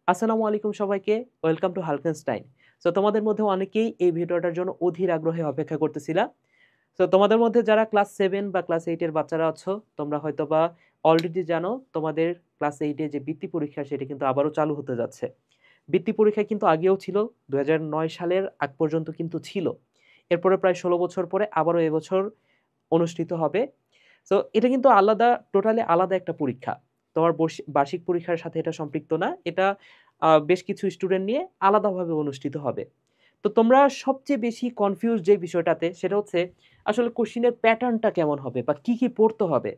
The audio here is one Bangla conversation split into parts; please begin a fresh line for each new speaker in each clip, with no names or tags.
আসসালামু আলাইকুম সবাইকে। Welcome to হালকেনস্টাইন। সো তোমাদের মধ্যে অনেকেই এই ভিডিওটার জন্য অধীর আগ্রহে অপেক্ষা করতেছিলা। সো তোমাদের মধ্যে যারা ক্লাস 7 বা ক্লাস 8 এর বাচ্চারা আছো, তোমরা হয়তোবা অলরেডি জানো তোমাদের ক্লাস 8 এ যে বৃত্তি পরীক্ষা সেটা কিন্তু আবারও চালু হতে যাচ্ছে। বৃত্তি পরীক্ষা কিন্তু আগেও ছিল, 2009 সালের আগ পর্যন্ত কিন্তু ছিল। এরপরে প্রায় 16 বছর পরে আবারও এবছর অনুষ্ঠিত হবে। সো এটা কিন্তু আলাদা, টোটালি আলাদা একটা পরীক্ষা। তোমার বার্ষিক পরীক্ষার সাথে এটা সম্পৃক্ত না। এটা বেশ কিছু স্টুডেন্ট নিয়ে আলাদাভাবে অনুষ্ঠিত হবে। তো তোমরা সবচেয়ে বেশি কনফিউজ যে বিষয়টাতে সেটা হচ্ছে আসলে কোশ্চেনের প্যাটার্নটা কেমন হবে বা কি, কি পড়তে হবে?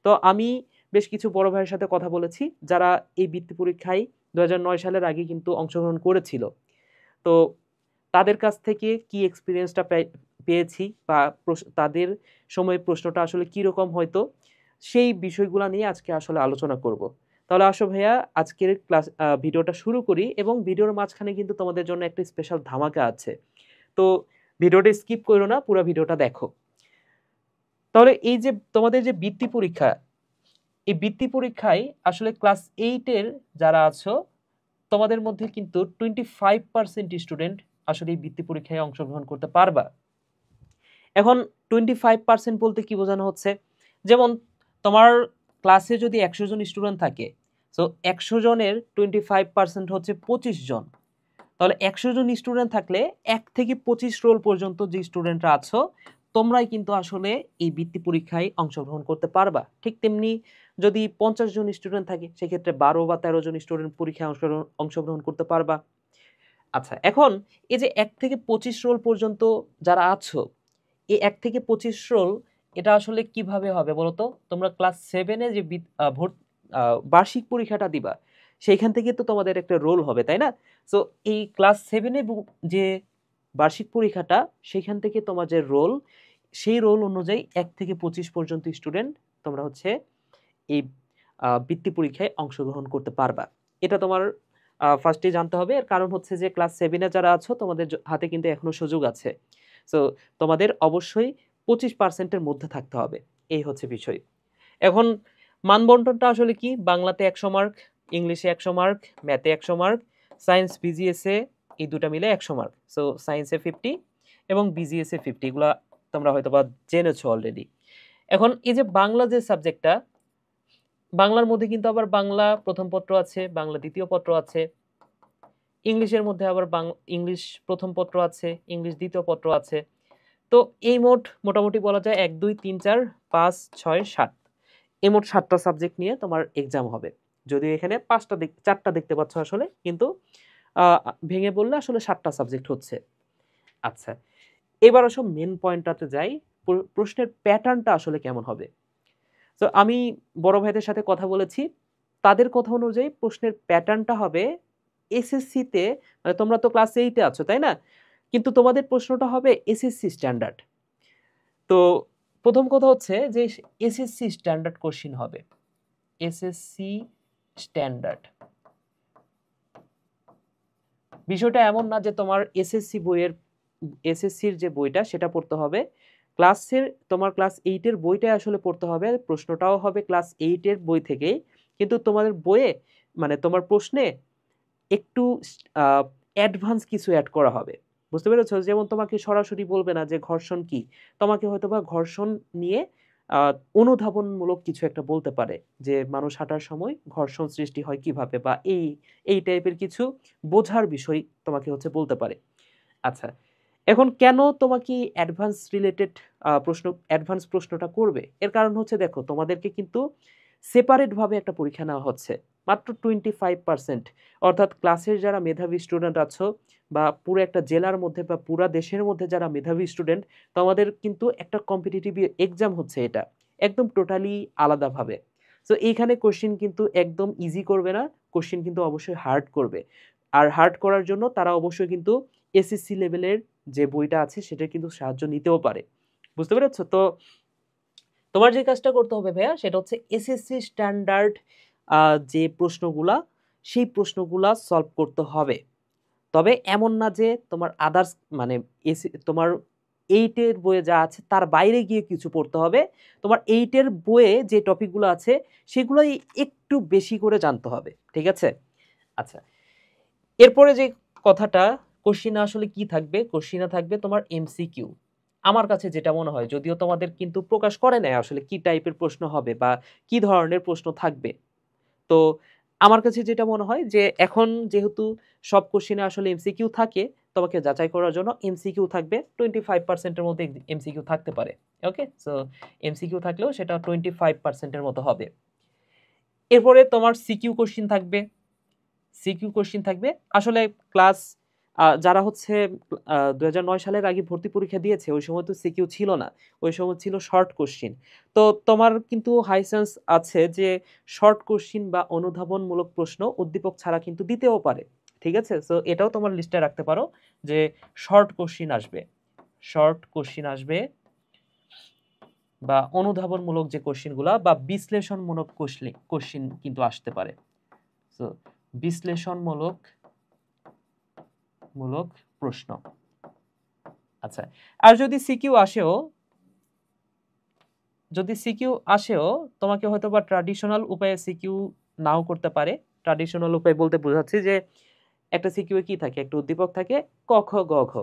তো আমি বেশ কিছু বড় ভাইয়ের সাথে কথা বলেছি যারা এই বৃত্তি পরীক্ষায় ২০০৯ সালের আগে কিন্তু অংশগ্রহণ করেছিল। তো তাদের কাছ থেকে কি এক্সপেরিয়েন্সটা পেয়েছি বা তাদের সময়ে প্রশ্নটা আসলে কিরকম হয়তো, সেই বিষয়গুলা নিয়ে আজকে আসলে আলোচনা করব। তাহলে আসো ভাইয়া আজকের ভিডিওটা শুরু করি এবং ভিডিওর মাঝখানে কিন্তু তোমাদের জন্য একটা স্পেশাল ধামাকা আছে। তো ভিডিওটা স্কিপ করো না, পুরো ভিডিওটা দেখো। তাহলে এই যে তোমাদের যে বৃত্তি পরীক্ষা, এই বৃত্তি পরীক্ষায় আসলে ক্লাস 8 এর যারা আছো তোমাদের মধ্যে কিন্তু 25% স্টুডেন্ট আসলে এই বৃত্তি পরীক্ষায় অংশগ্রহণ করতে পারবা। এখন 25% বলতে কি বোঝানো হচ্ছে? যেমন তোমার ক্লাসে যদি 100 জন স্টুডেন্ট থাকে, সো 100 জনের 25% হচ্ছে 25 জন। তাহলে 100 জন স্টুডেন্ট থাকলে 1 থেকে 25 রোল পর্যন্ত যে স্টুডেন্টরা আছো তোমরাই কিন্তু আসলে এই বৃত্তি পরীক্ষায় অংশগ্রহণ করতে পারবা। ঠিক তেমনি যদি 50 জন স্টুডেন্ট থাকে সেক্ষেত্রে 12 বা 13 জন স্টুডেন্ট পরীক্ষায় অংশগ্রহণ করতে পারবা। আচ্ছা, এখন এই যে 1 থেকে 25 রোল পর্যন্ত যারা আছো, এই 1 থেকে 25 রোল এটা আসলে কিভাবে হবে বলতো? তোমরা ক্লাস 7 এ যে বার্ষিক পরীক্ষাটা দিবা, সেইখান থেকে তো তোমাদের একটা রোল হবে, তাই না? সো এই ক্লাস 7 এ যে বার্ষিক পরীক্ষাটা, সেখান থেকে তোমার যে রোল, সেই রোল অনুযায়ী 1 থেকে 25 পর্যন্ত স্টুডেন্ট তোমরা হচ্ছে এই বৃত্তি পরীক্ষায় অংশগ্রহণ করতে পারবা। এটা তোমার ফার্স্টেই জানতে হবে। এর কারণ হচ্ছে যে ক্লাস 7 এ যারা আছো তোমাদের হাতে কিন্তু এখনো সুযোগ আছে। সো তোমাদের অবশ্যই 25% এর মধ্যে থাকতে হবে। এই হচ্ছে বিষয়। এখন মানবন্টনটা আসলে কি? বাংলাতে 100 মার্ক, ইংলিশে 100 মার্ক, ম্যাথে 100 মার্ক, সায়েন্স বিজিএসএ এই দুটা মিলে 100 মার্ক। সো সায়েন্সে 50 এবং বিজিএসএ 50, এগুলা তোমরা হয়তোবা জেনেছো অলরেডি। এখন এই যে বাংলা যে সাবজেক্টটা, বাংলার মধ্যে কিন্তু আবার বাংলা প্রথম পত্র আছে, বাংলা দ্বিতীয় পত্র আছে। ইংলিশের মধ্যে আবার ইংলিশ প্রথম পত্র আছে, ইংলিশ দ্বিতীয় পত্র আছে। তো এই মোটামুটি বলা যায় 1 2 3 4 5 6 7, এই মোট 7টা সাবজেক্ট নিয়ে তোমার এক্সাম হবে। যদিও এখানে 4টা দেখতে পাচ্ছ আসলে, কিন্তু ভেঙে বললে আসলে 7টা সাবজেক্ট হচ্ছে। আচ্ছা, এবার আসো মেন পয়েন্টটাতে যাই। প্রশ্নের প্যাটার্নটা আসলে কেমন হবে? তো আমি বড় ভাইদের সাথে কথা বলেছি। তাদের কথা অনুযায়ী প্রশ্নের প্যাটার্নটা হবে এসএসসিতে, মানে তোমরা তো ক্লাস 8 এ আছো, তাই না? কিন্তু তোমাদের প্রশ্নটা হবে এসএসসি স্ট্যান্ডার্ড। তো প্রথম কথা হচ্ছে যে এসএসসি স্ট্যান্ডার্ড কোশ্চেন হবে। SSC standard. বিষয়টা এমন না যে তোমার এসএসসির যে বইটা সেটা পড়তে হবে। তোমার ক্লাস 8 এর বইটাই আসলে পড়তে হবে। প্রশ্নটাও হবে ক্লাস 8 এর বই থেকেই। কিন্তু তোমাদের বইয়ে, মানে তোমার প্রশ্নে একটু আ অ্যাডভান্স কিছু এড করা হবে। বুঝতে পেরেছো? যেমন তোমাকে সরাসরি বলবে না যে ঘর্ষণ কি? তোমাকে হয়তোবা ঘর্ষণ নিয়ে আ অনুধাবনমূলক কিছু একটা বলতে পারে। যে মানুষ হাঁটার সময় ঘর্ষণ সৃষ্টি হয় কিভাবে, বা এই টাইপের কিছু বোঝার বিষয় তোমাকে হচ্ছে বলতে পারে। আচ্ছা, এখন কেন তোমাকে অ্যাডভান্স প্রশ্নটা করবে? এর কারণ হচ্ছে দেখো তোমাদেরকে কিন্তু সেপারেট ভাবে একটা পরীক্ষা নেওয়া হচ্ছে। মাত্র 25%, অর্থাৎ ক্লাসের যারা মেধাবী স্টুডেন্ট আছো বা পুরো একটা জেলার মধ্যে বা পুরা দেশের মধ্যে যারা মেধাবী স্টুডেন্ট, তোমাদের কিন্তু একটা কম্পিটিটিভ এক্সাম হচ্ছে এটা। একদম টোটালি আলাদাভাবে। সো এইখানে কোশ্চেন কিন্তু একদম ইজি করবে না, কোশ্চেন কিন্তু অবশ্যই হার্ড করবে। আর হার্ড করার জন্য তারা অবশ্যই কিন্তু এসএসসি লেভেলের যে বইটা আছে সেটার কিন্তু সাহায্য নিতেও পারে। বুঝতে পেরেছো? তো তোমার যে কাজটা করতে হবে ভাইয়া সেটা হচ্ছে এসএসসি স্ট্যান্ডার্ড যে প্রশ্নগুলা, সেই প্রশ্নগুলা সলভ করতে হবে। তবে এমন না যে তোমার আদার্স, মানে তোমার 8 এর বইয়ে যা আছে তার বাইরে গিয়ে কিছু পড়তে হবে। তোমার 8 এর বইয়ে যে টপিকগুলো আছে সেগুলোই একটু বেশি করে জানতে হবে। ঠিক আছে? আচ্ছা। এরপরে যে কথাটা, কোশ্চিনে আসলে কি থাকবে, কোশ্চিনে থাকবে তোমার এমসিকিউ। আমার কাছে যেটা মনে হয়, যদিও তোমাদের কিন্তু প্রকাশ করে নাই আসলে কি টাইপের প্রশ্ন হবে বা কি ধরনের প্রশ্ন থাকবে, তো আমার কাছে যেটা মনে হয় যে এখন যেহেতু সব কোশ্চিনে আসলে এমসিকিউ থাকে, তোমাকে যাচাই করার জন্য এমসিকিউ থাকবে 25%-এর মধ্যে এমসিকিউ থাকতে পারে। ওকে, সো এমসিকিউ থাকলেও সেটা 25%-এর মতো হবে। এরপরে তোমার সিকিউ কোশ্চিন থাকবে। সিকিউ কোশ্চিন থাকবে আসলে ক্লাস যারা হচ্ছে 2009 সালের আগে ভর্তি পরীক্ষা দিয়েছে, ওই সময় তো সিকিউ ছিল না, ওই সময় ছিল শর্ট কোশ্চিন। তো তোমার কিন্তু হাই চান্স আছে যে শর্ট কোশ্চিন বা অনুধাবনমূলক প্রশ্ন উদ্দীপক ছাড়া কিন্তু দিতেও পারে। ঠিক আছে, সো এটাও তোমার লিস্টে রাখতে পারো যে শর্ট কোশ্চিন আসবে, শর্ট কোশ্চিন আসবে বা অনুধাবনমূলক যে কোশ্চিনগুলা বা বিশ্লেষণমূলক কোশ্চিন কিন্তু আসতে পারে। সো বিশ্লেষণমূলক প্রশ্ন। আচ্ছা, আর যদি সিকিউ আসেও তোমাকে হয়তো বা ট্র্যাডিশনাল উপায়ে সিকিউ নাও করতে পারে। ট্র্যাডিশনাল উপায় বলতে বোঝাচ্ছি যে একটা সিকিউ কি থাকে, একটা উদ্দীপক থাকে ক খ গ ঘ।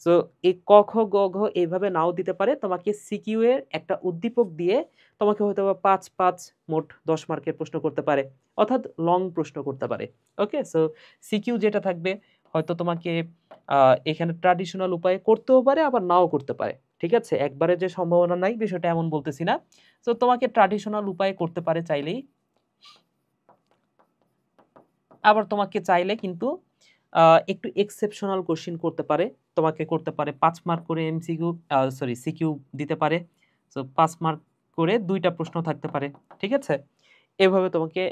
সো এই ক খ গ ঘ এইভাবে নাও দিতে পারে, তোমাকে সিকিউ এর একটা উদ্দীপক দিয়ে তোমাকে হয়তো বা 5 মোট 10 মার্কের প্রশ্ন করতে পারে, অর্থাৎ লং প্রশ্ন করতে পারে। ওকে, সো সিকিউ যেটা থাকবে হয়তো তোমাকে এখানে ট্র্যাডিশনাল উপায়ে করতেও পারে আবার নাও করতে পারে। ঠিক আছে, একবারে যে সম্ভাবনা নাই বিষয়টা এমন বলতেছি না। সো তোমাকে ট্র্যাডিশনাল উপায়ে করতে পারে চাইলেই, আবার তোমাকে চাইলে কিন্তু একটু এক্সেপশনাল কোশ্চিন করতে পারে, তোমাকে করতে পারে 5 মার্ক করে এমসিকিউ, সিকিউ দিতে পারে। সো 5 মার্ক করে 2টা প্রশ্ন থাকতে পারে। ঠিক আছে, এভাবে তোমাকে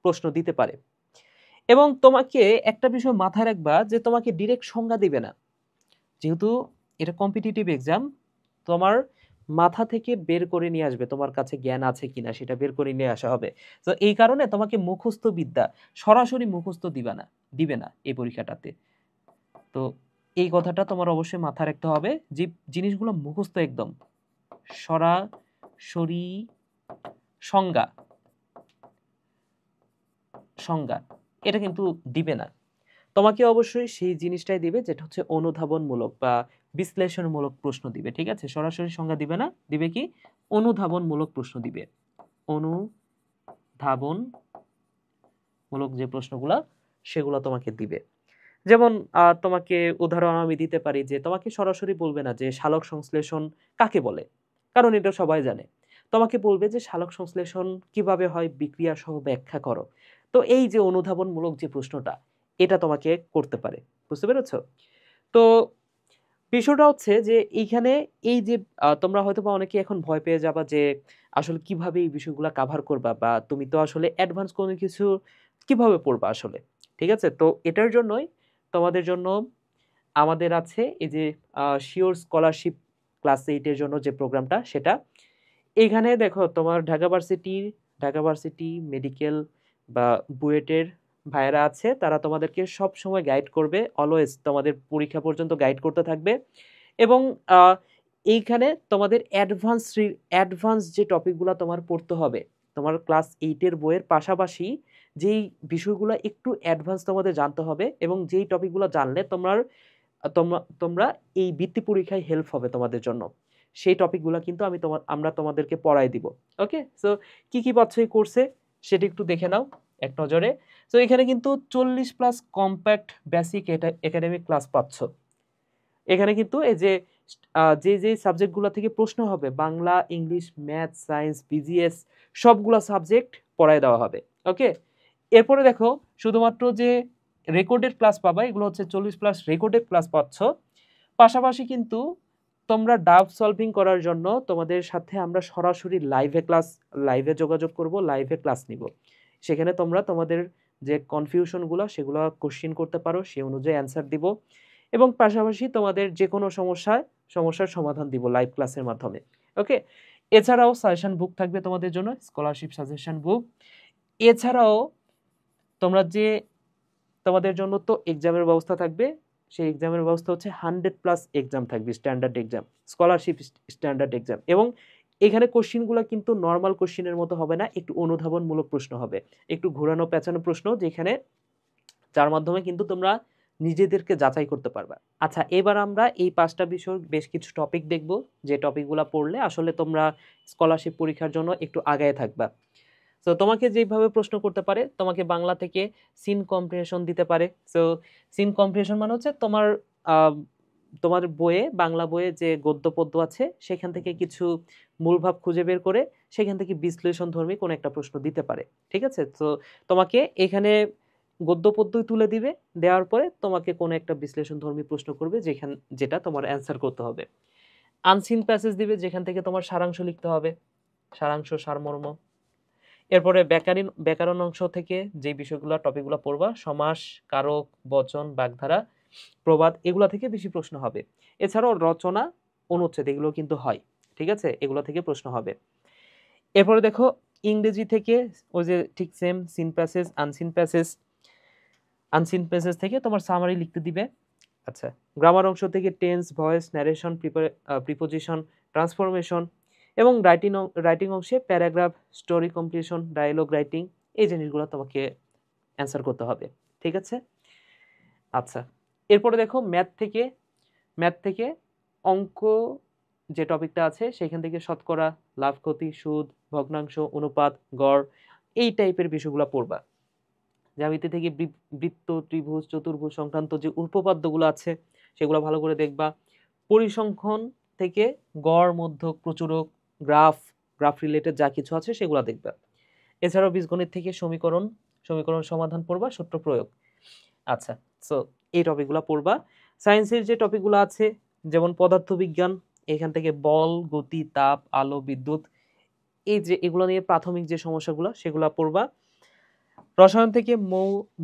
প্রশ্ন দিতে পারে। এবং তোমাকে একটা বিষয় মাথায় রাখবা যে তোমাকে ডিরেক্ট সংজ্ঞা দিবে না, যেহেতু এটা কম্পিটিটিভ এক্সাম, তোমার মাথা থেকে বের করে নিয়ে আসবে, তোমার কাছে জ্ঞান আছে কিনা সেটা বের করে নিয়ে আসা হবে। তো এই কারণে তোমাকে মুখস্থ বিদ্যা সরাসরি মুখস্থ দিবে না এই পরীক্ষাটাতে। তো এই কথাটা তোমার অবশ্যই মাথায় রাখতে হবে যে জিনিসগুলো মুখস্থ একদম সরাসরি সংজ্ঞা সংজ্ঞা এটা কিন্তু দিবে না, তোমাকে অবশ্যই সেই জিনিসটাই দিবে যেটা হচ্ছে অনুধাবনমূলক বা বিশ্লেষণমূলক প্রশ্ন দিবে। ঠিক আছে, সরাসরি সংজ্ঞা দিবে না, দিবে কি অনুধাবনমূলক প্রশ্ন দিবে। অনুধাবনমূলক যে প্রশ্নগুলা সেগুলো তোমাকে দিবে। যেমন তোমাকে উদাহরণ আমি দিতে পারি যে তোমাকে সরাসরি বলবে না যে সালোক সংশ্লেষণ কাকে বলে, কারণ এটা সবাই জানে। তোমাকে বলবে যে সালোক সংশ্লেষণ কিভাবে হয় বিক্রিয়া সহ ব্যাখ্যা করো। তো এই যে অনুধাবনমূলক যে প্রশ্নটা, এটা তোমাকে করতে পারে। বুঝতে পেরেছো? তো বিষয়টা হচ্ছে যে এইখানে এই যে তোমরা হয়তোবা অনেকে এখন ভয় পেয়ে যাবা যে আসলে কিভাবে এই বিষয়গুলো কাভার করবা, বা তুমি তো আসলে অ্যাডভান্স কোনো কিছু কিভাবে পড়বা আসলে। ঠিক আছে, তো এটার জন্যই তোমাদের জন্য আমাদের আছে এই যে শিওর স্কলারশিপ ক্লাস 8 এর জন্য যে প্রোগ্রামটা, সেটা এখানে দেখো তোমার ঢাকা ভার্সিটি মেডিকেল বা বুয়েটের ভাইয়েরা আছে, তারা তোমাদেরকে সব সময় গাইড করবে, অলওয়েজ তোমাদের পরীক্ষা পর্যন্ত গাইড করতে থাকবে। এবং আহ, এইখানে তোমাদের অ্যাডভান্স যে টপিকগুলো তোমার পড়তে হবে, তোমার ক্লাস 8 এর বইয়ের পাশাপাশি যেই বিষয়গুলো একটু অ্যাডভান্স তোমাদের জানতে হবে, এবং যেই টপিকগুলো জানলে তোমরা এই বৃত্তি পরীক্ষায় হেল্প হবে তোমাদের জন্য, সেই টপিকগুলো কিন্তু আমরা তোমাদেরকে পড়াই দিব। ওকে, সো কি কি পাচ্ছ এই কোর্সে সেটা একটু দেখে নাও এক নজরে। সো এখানে কিন্তু 40+ কম্প্যাক্ট বেসিক একাডেমিক ক্লাস পাচ্ছ। এখানে কিন্তু এই যে যে সাবজেক্টগুলো থেকে প্রশ্ন হবে, Bangla, English, math, science, BGS, সবগুলা সাবজেক্ট পড়ায় দেওয়া হবে। ওকে, এরপরে দেখো শুধুমাত্র যে রেকর্ডেড ক্লাস পাবা, এগুলো হচ্ছে 40+ রেকর্ডেড ক্লাস পাচ্ছ। পাশাপাশি কিন্তু তোমরা ডাউট সলভিং করার জন্য তোমাদের সাথে আমরা সরাসরি লাইভে যোগাযোগ করব, লাইভে ক্লাস নিব। সেখানে তোমরা তোমাদের যে কনফিউশনগুলো সেগুলো কোশ্চেন করতে পারো, সেই অনুযায়ী অ্যান্সার দিব, এবং পাশাপাশি তোমাদের যে কোনো সমস্যার সমাধান দিব লাইভ ক্লাসের মাধ্যমে। ওকে, এছাড়াও সাজেশন বুক থাকবে তোমাদের জন্য, স্কলারশিপ সাজেশন বুক। এছাড়াও তোমাদের জন্য তো এক্সামের ব্যবস্থা থাকবে, সেই এক্সামের ব্যবস্থা হচ্ছে 100+ এক্সাম থাকবে, standard exam, scholarship standard exam. এবং এখানে কোশ্চিনগুলো কিন্তু নর্মাল কোশ্চিনের মতো হবে না, একটু অনুধাবনমূলক প্রশ্ন হবে, একটু ঘোরানো পেঁচানো প্রশ্ন, যেখানে যার মাধ্যমে কিন্তু তোমরা নিজেদেরকে যাচাই করতে পারবা। আচ্ছা, এবার আমরা এই 5টা বিষয়ের বেশ কিছু টপিক দেখব, যে টপিকগুলো পড়লে আসলে তোমরা স্কলারশিপ পরীক্ষার জন্য একটু আগায় থাকবা। সো তোমাকে যেভাবে প্রশ্ন করতে পারে, তোমাকে বাংলা থেকে সিন কম্প্রিহেনশন দিতে পারে। সো সিন কম্প্রিহেনশন মানে হচ্ছে তোমার তোমার বইয়ে, বাংলা বইয়ে যে গদ্য পদ্য আছে সেখান থেকে কিছু মূলভাব খুঁজে বের করে সেখান থেকে বিশ্লেষণধর্মী কোনো একটা প্রশ্ন দিতে পারে। ঠিক আছে? তো তোমাকে এখানে গদ্য পদ্যই তুলে দিবে, দেওয়ার পরে তোমাকে কোনো একটা বিশ্লেষণধর্মী প্রশ্ন করবে যেটা তোমার অ্যান্সার করতে হবে। আনসিন প্যাসেজ দিবে যেখান থেকে তোমার সারাংশ লিখতে হবে, সারাংশ, সারমর্ম। এরপরে ব্যাকরণ অংশ থেকে যে বিষয়গুলো টপিকগুলো পড়বা, সমাস, কারক, বচন, বাগধারা, প্রবাদ, এগুলা থেকে বেশি প্রশ্ন হবে। এছাড়াও রচনা, অনুচ্ছেদ এগুলো কিন্তু হয়। ঠিক আছে? এগুলো থেকে প্রশ্ন হবে। এরপরে দেখো ইংরেজি থেকে ওই যে ঠিক same seen passage, unseen passage থেকে তোমার সামারি লিখতে দিবে। আচ্ছা, গ্রামার অংশ থেকে tense, voice, narration, preposition, transformation, এবং রাইটিং অংশে paragraph, story completion, dialogue writing, এই জিনিসগুলো তোমাকে অ্যান্সার করতে হবে। ঠিক আছে? আচ্ছা, এরপরে দেখো ম্যাথ থেকে অঙ্ক যে টপিকটা আছে সেখান থেকে শতকরা, লাভ ক্ষতি, সুদ, ভগ্নাংশ, অনুপাত, গড়, এই টাইপের বিষয়গুলো পড়বা। জ্যামিতি থেকে বৃত্ত, ত্রিভুজ, চতুর্ভুজ সংক্রান্ত যে উপপাদ্যগুলো আছে সেগুলো ভালো করে দেখবা। পরিসংখ্যান থেকে গড়, মধ্যক, প্রচুরক, গ্রাফ রিলেটেড যা কিছু আছে সেগুলো দেখবা। এছাড়াও বীজগণিত থেকে সমীকরণ সমাধান পড়বা, সূত্র প্রয়োগ। আচ্ছা, সো এই টপিকগুলো পড়বা। সায়েন্সের যে টপিকগুলো আছে যেমন পদার্থবিজ্ঞান, এখান থেকে বল, গতি, তাপ, আলো, বিদ্যুৎ, এই যে এগুলো নিয়ে প্রাথমিক যে সমস্যাগুলো সেগুলো পড়বা। রসায়ন থেকে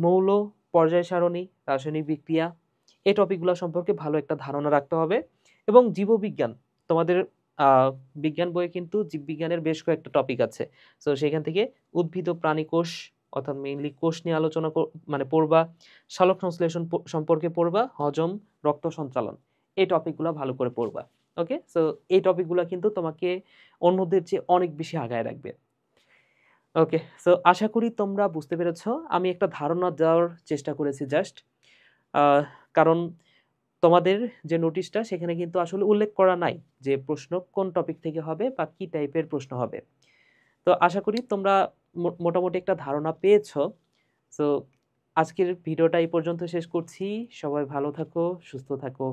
মৌল, পর্যায় সারণী, রাসায়নিক বিক্রিয়া, এই টপিকগুলো সম্পর্কে ভালো একটা ধারণা রাখতে হবে। এবং জীববিজ্ঞান, তোমাদের বিজ্ঞান বইয়ে কিন্তু জীববিজ্ঞানের বেশ কয়েকটা টপিক আছে। সো সেখান থেকে উদ্ভিদ ও প্রাণী কোষ, অর্থাৎ মেইনলি কোষ নিয়ে আলোচনা মানে পড়বা। সালোক সংশ্লেষণ সম্পর্কে পড়বা, হজম, রক্ত সঞ্চালন, এই টপিকগুলো ভালো করে পড়বা। ওকে, সো এই টপিকগুলো কিন্তু তোমাকে অন্যদের চেয়ে অনেক বেশি আগায় রাখবে। ওকে, সো আশা করি তোমরা বুঝতে পেরেছো। আমি একটা ধারণা দেওয়ার চেষ্টা করেছি জাস্ট, কারণ তোমাদের যে নোটিশটা সেখানে কিন্তু আসলে উল্লেখ করা নাই যে প্রশ্ন কোন টপিক থেকে হবে বা কি টাইপের প্রশ্ন হবে। তো আশা করি তোমরা মোটামুটি একটা ধারণা পেয়েছো। সো আজকের ভিডিওটা এই পর্যন্ত শেষ করছি। সবাই ভালো থাকো, সুস্থ থাকো।